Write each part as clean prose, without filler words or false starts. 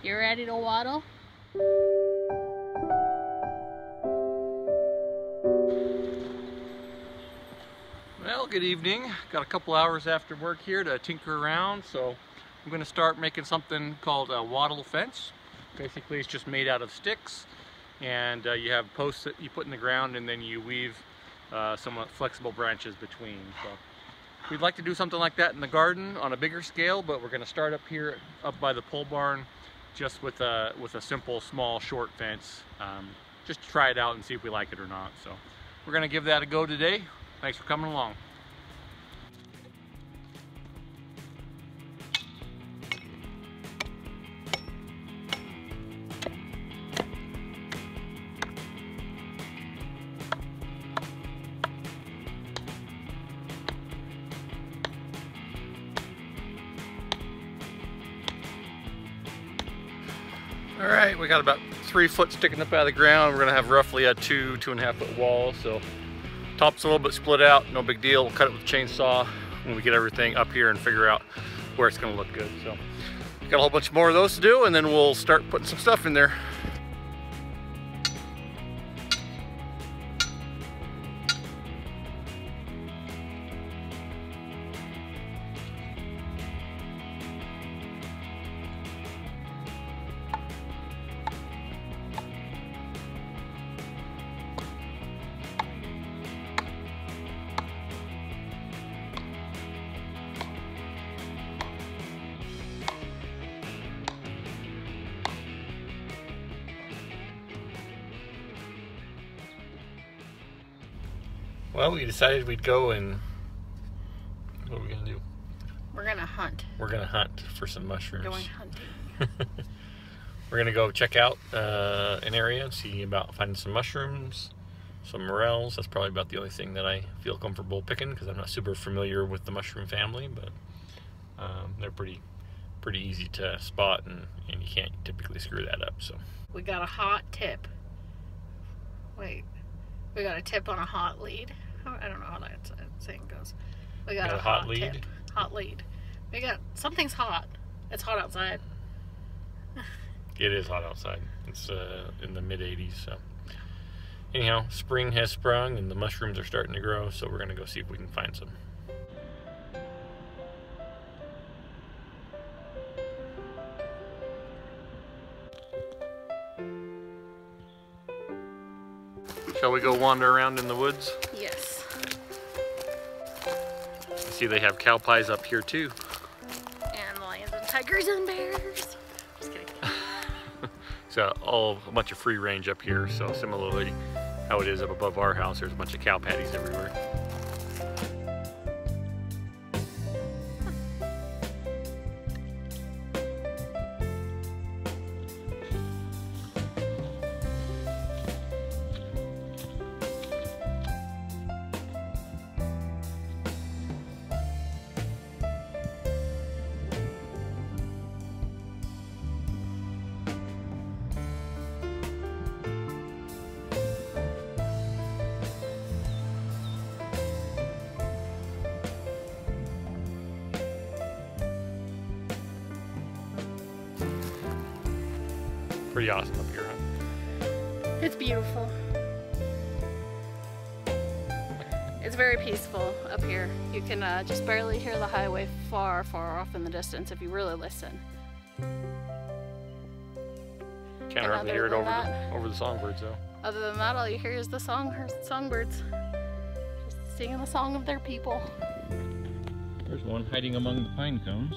You ready to waddle? Well, good evening. Got a couple hours after work here to tinker around, so I'm going to start making something called a wattle fence. Basically, it's just made out of sticks, and you have posts that you put in the ground, and then you weave somewhat flexible branches between. So we'd like to do something like that in the garden on a bigger scale, but we're going to start up here, up by the pole barn, just with a simple, small, short fence, just to try it out and see if we like it or not. So we're going to give that a go today. Thanks for coming along. All right, we got about 3 foot sticking up out of the ground. We're gonna have roughly a 2.5 foot wall. So top's a little bit split out, no big deal. We'll cut it with a chainsaw when we get everything up here and figure out where it's gonna look good. So got a whole bunch more of those to do, and then we'll start putting some stuff in there. Well, we decided we'd go and, what are we gonna do? We're gonna hunt. We're gonna hunt for some mushrooms. Going hunting. We're gonna go check out an area and see about finding some mushrooms, some morels. That's probably about the only thing that I feel comfortable picking, because I'm not super familiar with the mushroom family, but they're pretty easy to spot, and you can't typically screw that up. So We got a hot tip. Wait. We got a tip on a hot lead. I don't know how that saying goes. We got a hot lead. Tip. Hot lead. We got, something's hot. It's hot outside. It is hot outside. It's in the mid 80s. So anyhow, spring has sprung and the mushrooms are starting to grow. So we're gonna go see if we can find some. Shall we go wander around in the woods? Yes. I see they have cow pies up here too. And lions and tigers and bears. Just kidding. So all a bunch of free range up here. So similarly, how it is up above our house, there's a bunch of cow patties everywhere. Pretty awesome up here, huh? It's beautiful. It's very peaceful up here. You can just barely hear the highway far, far off in the distance if you really listen. Can't hardly hear it over the songbirds though. Other than that, all you hear is the songbirds. Just singing the song of their people. There's one hiding among the pine cones.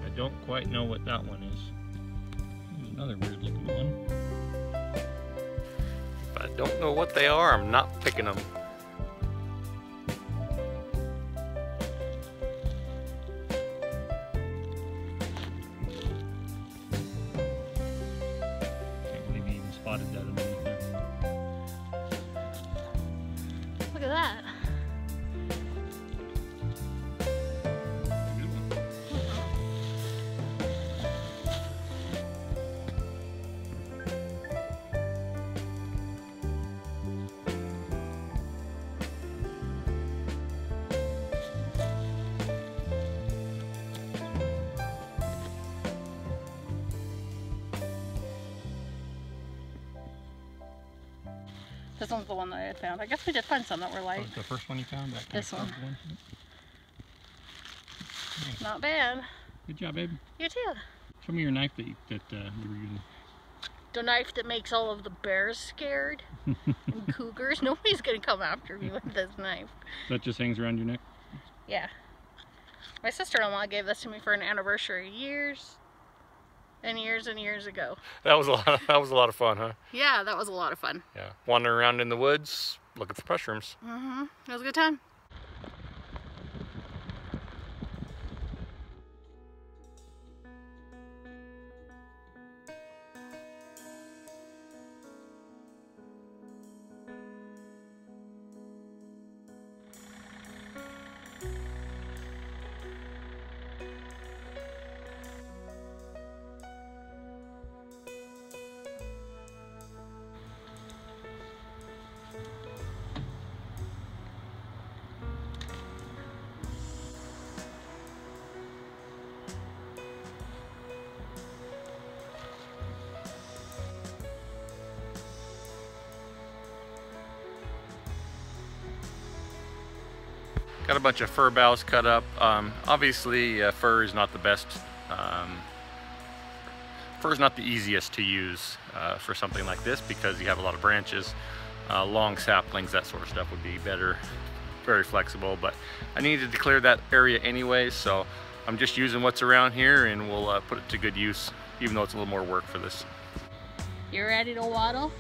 I don't quite know what that one is. There's another weird looking one. If I don't know what they are, I'm not picking them. Can't believe you even spotted that underneath there. Look at that. This one's the one that I had found. I guess we did find some that were light. The first one you found? That this one. Nice. Not bad. Good job, babe. You too. Show me your knife that you were using. The knife that makes all of the bears scared and cougars. Nobody's gonna come after me with this knife. That just hangs around your neck? Yeah. My sister-in-law gave this to me for an anniversary years and years and years ago. That was a lot of fun, huh? Yeah, that was a lot of fun. Yeah. Wandering around in the woods, looking for mushrooms. Mm-hmm. It was a good time. Got a bunch of fir boughs cut up. Obviously, fir is not the best. Fir is not the easiest to use for something like this because you have a lot of branches. Long saplings, that sort of stuff would be better. Very flexible, but I needed to clear that area anyway, so I'm just using what's around here and we'll put it to good use, even though it's a little more work for this. You ready to waddle?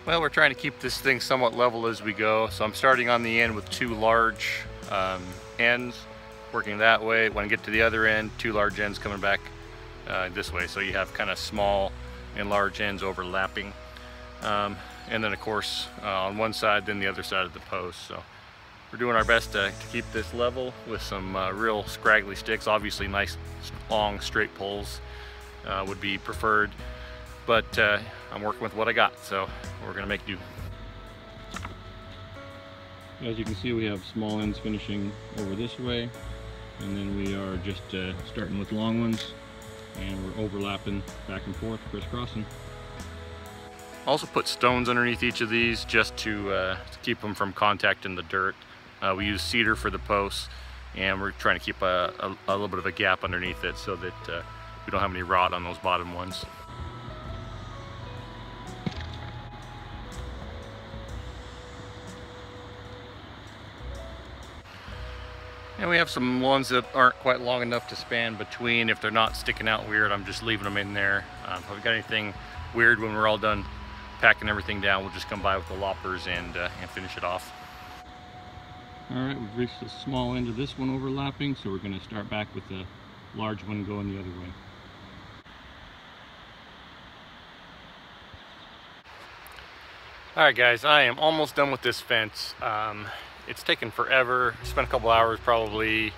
Well, we're trying to keep this thing somewhat level as we go, so I'm starting on the end with two large ends, working that way. When I get to the other end, two large ends coming back this way, so you have kind of small and large ends overlapping. And then of course on one side, then the other side of the post. So we're doing our best to keep this level with some real scraggly sticks. Obviously nice long straight poles would be preferred, but I'm working with what I got, so we're gonna make do. As you can see, we have small ends finishing over this way, and then we are just starting with long ones, and we're overlapping back and forth, crisscrossing. Also put stones underneath each of these just to keep them from contact in the dirt. We use cedar for the posts, and we're trying to keep a little bit of a gap underneath it so that we don't have any rot on those bottom ones. And we have some ones that aren't quite long enough to span between. If they're not sticking out weird, I'm just leaving them in there. If we've got anything weird when we're all done packing everything down, we'll just come by with the loppers and finish it off. All right, we've reached the small end of this one overlapping, so we're going to start back with the large one going the other way. All right, guys, I am almost done with this fence. It's taken forever. Spent a couple hours probably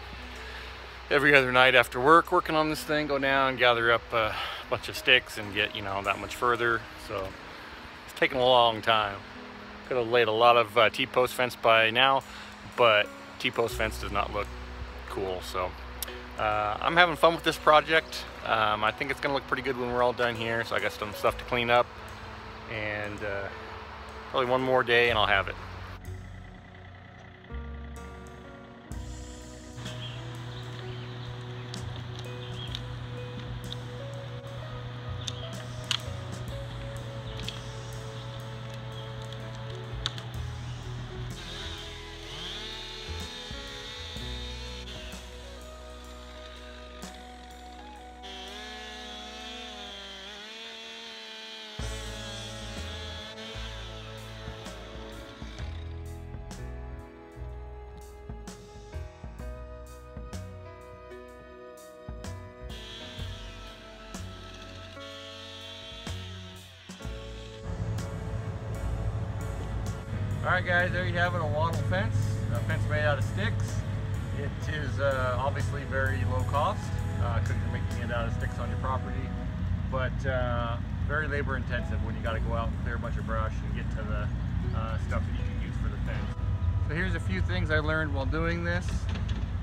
every other night after work working on this thing. Go down, gather up a bunch of sticks and get, that much further. So it's taken a long time. Could have laid a lot of T-post fence by now, but T-post fence does not look cool. So I'm having fun with this project. I think it's gonna look pretty good when we're all done here, so I got some stuff to clean up, and probably one more day and I'll have it. Alright guys, there you have it, a wattle fence. A fence made out of sticks. It is obviously very low cost because you're making it out of sticks on your property, but very labor intensive when you got to go out and clear a bunch of brush and get to the stuff that you can use for the fence. So here's a few things I learned while doing this.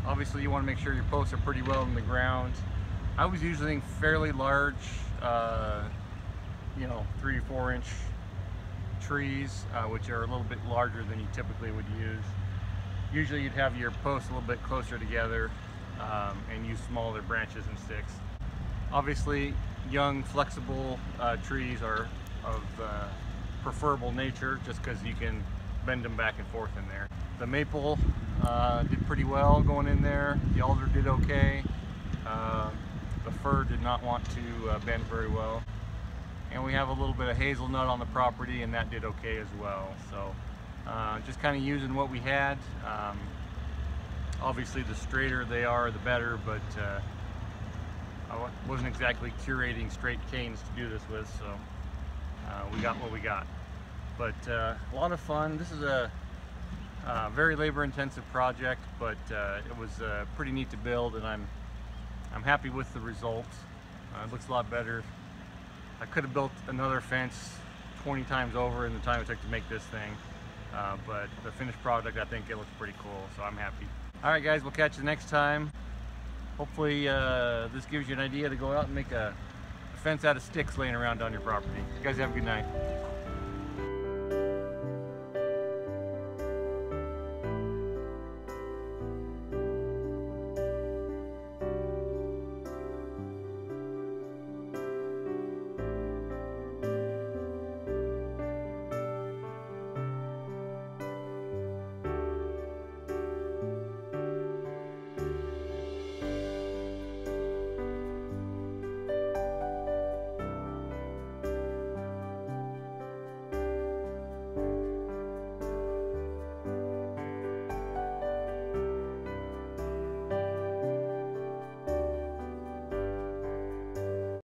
Obviously you want to make sure your posts are pretty well in the ground. I was using fairly large, 3 to 4 inch trees, which are a little bit larger than you typically would use. Usually you'd have your posts a little bit closer together and use smaller branches and sticks. Obviously young flexible trees are of preferable nature just because you can bend them back and forth in there. The maple did pretty well going in there. The alder did okay. The fir did not want to bend very well. And we have a little bit of hazelnut on the property, and that did okay as well. So just kind of using what we had. Obviously the straighter they are, the better, but I wasn't exactly curating straight canes to do this with, so we got what we got. But a lot of fun. This is a very labor intensive project, but it was pretty neat to build, and I'm happy with the results. It looks a lot better. I could have built another fence 20 times over in the time it took to make this thing, but the finished product, I think it looks pretty cool, so I'm happy. Alright guys, we'll catch you next time. Hopefully this gives you an idea to go out and make a fence out of sticks laying around on your property. You guys have a good night.